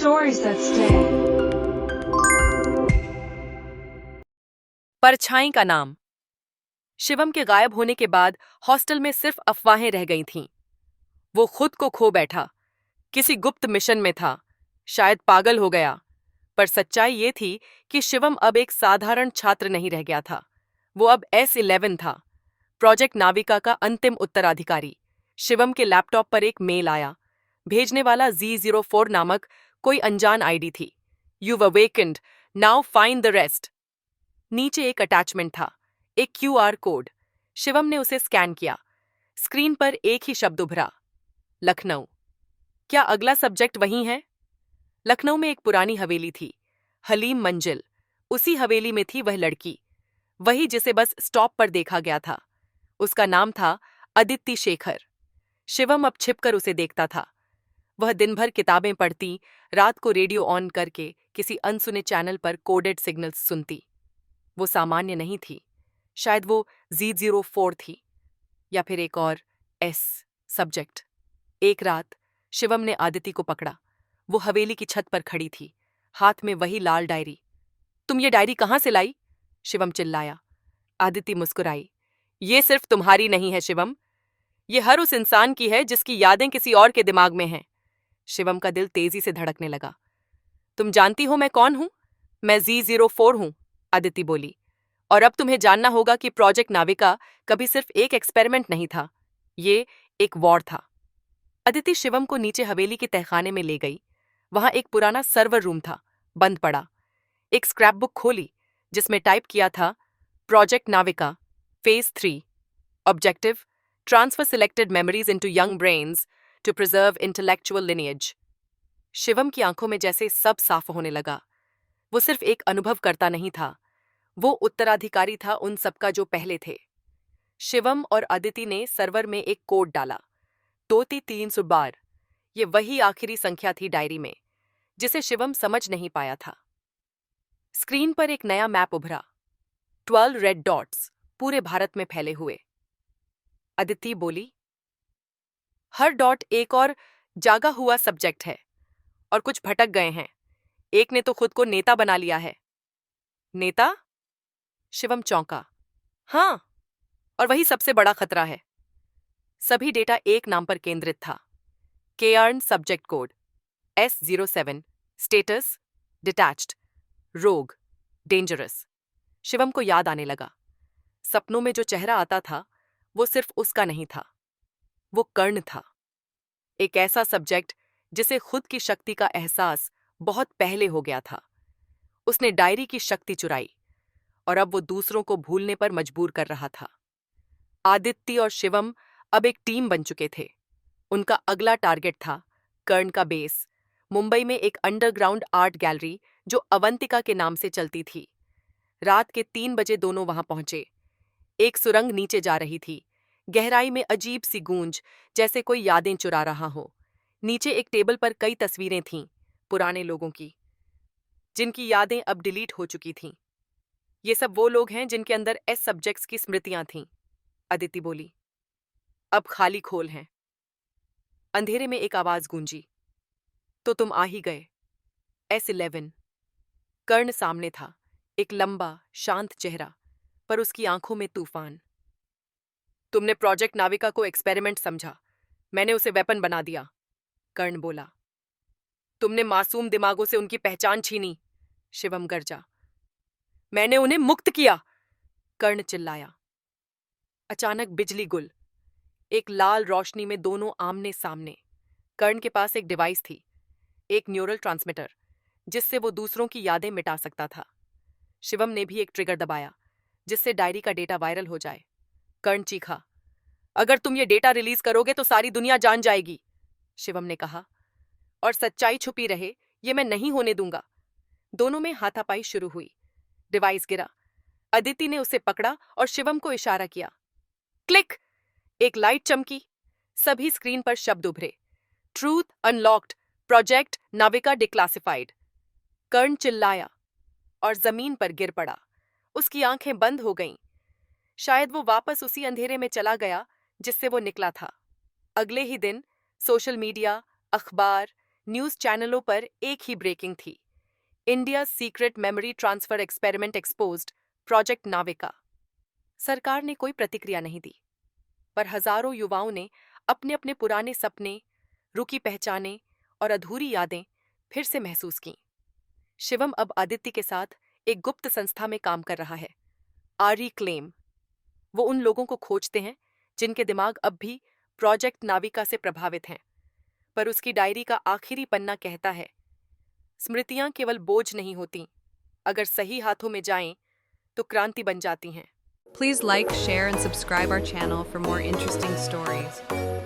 Stories that stay. परछाई का नाम। शिवम के गायब होने के बाद हॉस्टल में सिर्फ अफवाहें रह गई थीं। वो खुद को खो बैठा, किसी गुप्त मिशन में था, शायद पागल हो गया। पर सच्चाई ये थी कि शिवम अब एक साधारण छात्र नहीं रह गया था। वो अब S11 था, प्रोजेक्ट नाविका का अंतिम उत्तराधिकारी। शिवम के लैपटॉप पर एक मेल आया। भेजने वाला Z04 नामक कोई अनजान आईडी थी। You've awakened, now find the rest। नीचे एक अटैचमेंट था, एक QR कोड। शिवम ने उसे स्कैन किया। स्क्रीन पर एक ही शब्द उभरा, लखनऊ। क्या अगला सब्जेक्ट वही है? लखनऊ में एक पुरानी हवेली थी, हलीम मंजिल। उसी हवेली में थी वह लड़की, वही जिसे बस स्टॉप पर देखा गया था। उसका नाम था अदिति शेखर। शिवम अब छिपकर उसे देखता था। वह दिन भर किताबें पढ़ती, रात को रेडियो ऑन करके किसी अनसुने चैनल पर कोडेड सिग्नल्स सुनती। वो सामान्य नहीं थी, शायद वो Z04 थी, या फिर एक और S सब्जेक्ट। एक रात शिवम ने आदिति को पकड़ा। वो हवेली की छत पर खड़ी थी, हाथ में वही लाल डायरी। तुम ये डायरी कहाँ से लाई? शिवम चिल्लाया। आदिति मुस्कुराई। ये सिर्फ तुम्हारी नहीं है शिवम, ये हर उस इंसान की है जिसकी यादें किसी और के दिमाग में हैं। शिवम का दिल तेजी से धड़कने लगा। तुम जानती हो मैं कौन हूं? मैं Z04 हूं, आदिति बोली। और अब तुम्हें जानना होगा कि प्रोजेक्ट नाविका कभी सिर्फ एक एक्सपेरिमेंट नहीं था, ये एक वॉर था। अदिति शिवम को नीचे हवेली के तहखाने में ले गई। वहां एक पुराना सर्वर रूम था, बंद पड़ा। एक स्क्रैपबुक खोली, जिसमें टाइप किया था, project Navika, phase 3, objective, transfer selected memories into young brains to preserve intellectual lineage. Shivam की आंखों में जैसे सब साफ होने लगा। वो सिर्फ एक अनुभव करता नहीं था, वो उत्तराधिकारी था उन सबका जो पहले थे। शिवम और अदिति ने सर्वर में एक कोड डाला, 23 बार। ये वही आखिरी संख्या थी डायरी में, जिसे शिवम समझ नहीं पाया था। स्क्रीन पर एक नया मैप उभरा, 12 रेड डॉट्स पूरे भारत में फैले हुए। अदिति बोली, हर डॉट एक और जागा हुआ सब्जेक्ट है, और कुछ भटक गए हैं। एक ने तो खुद को नेता बना लिया है। नेता? शिवम चौंका। हाँ, और वही सबसे बड़ा खतरा है। सभी डेटा एक नाम पर केंद्रित था, Cairn subject code S07, status detached, रोग, डेंजरस। शिवम को याद आने लगा, सपनों में जो चेहरा आता था वो सिर्फ उसका नहीं था, वो कर्ण था। एक ऐसा सब्जेक्ट जिसे खुद की शक्ति का एहसास बहुत पहले हो गया था। उसने डायरी की शक्ति चुराई, और अब वो दूसरों को भूलने पर मजबूर कर रहा था। आदित्य और शिवम अब एक टीम बन चुके थे। उनका अगला टारगेट था कर्ण का बेस, मुंबई में एक अंडरग्राउंड आर्ट गैलरी जो अवंतिका के नाम से चलती थी। रात के 3 बजे दोनों वहां पहुंचे। एक सुरंग नीचे जा रही थी, गहराई में अजीब सी गूंज, जैसे कोई यादें चुरा रहा हो। नीचे एक टेबल पर कई तस्वीरें थीं, पुराने लोगों की, जिनकी यादें अब डिलीट हो चुकी थीं। ये सब वो लोग हैं जिनके अंदर S सब्जेक्ट्स की स्मृतियां थीं, अदिति बोली। अब खाली खोल हैं। अंधेरे में एक आवाज गूंजी, तो तुम आ ही गए। S11। कर्ण सामने था, एक लंबा शांत चेहरा, पर उसकी आंखों में तूफान। तुमने प्रोजेक्ट नाविका को एक्सपेरिमेंट समझा, मैंने उसे वेपन बना दिया, कर्ण बोला। तुमने मासूम दिमागों से उनकी पहचान छीनी, शिवम गरजा। मैंने उन्हें मुक्त किया, कर्ण चिल्लाया। अचानक बिजली गुल, एक लाल रोशनी में दोनों आमने सामने। कर्ण के पास एक डिवाइस थी, एक न्यूरल ट्रांसमीटर, जिससे वो दूसरों की यादें मिटा सकता था। शिवम ने भी एक ट्रिगर दबाया, जिससे डायरी का डेटा वायरल हो जाए। कर्ण चीखा, अगर तुम ये डेटा रिलीज करोगे तो सारी दुनिया जान जाएगी, शिवम ने कहा। और सच्चाई छुपी रहे, ये मैं नहीं होने दूंगा। दोनों में हाथापाई शुरू हुई। डिवाइस गिरा। अदिति ने उसे पकड़ा और शिवम को इशारा किया। क्लिक! एक लाइट चमकी। सभी स्क्रीन पर शब्द उभरे, truth unlocked, project Navika declassified. कर्ण चिल्लाया और जमीन पर गिर पड़ा। उसकी आंखें बंद हो गईं। शायद वो वापस उसी अंधेरे में चला गया जिससे वो निकला था। अगले ही दिन सोशल मीडिया, अखबार, न्यूज चैनलों पर एक ही ब्रेकिंग थी। India secret memory transfer experiment exposed, project Navika. सरकार ने कोई प्रतिक्रिया नहीं दी, पर हजारों युवाओं ने अपने अपने पुराने सपने, रुकी पहचाने और अधूरी यादें फिर से महसूस की। शिवम अब आदित्य के साथ एक गुप्त संस्था में काम कर रहा है, आरी क्लेम। वो उन लोगों को खोजते हैं जिनके दिमाग अब भी प्रोजेक्ट नाविका से प्रभावित हैं। पर उसकी डायरी का आखिरी पन्ना कहता है, स्मृतियां केवल बोझ नहीं होती, अगर सही हाथों में जाएं तो क्रांति बन जाती हैं। Please like, share, and subscribe our channel for more interesting stories.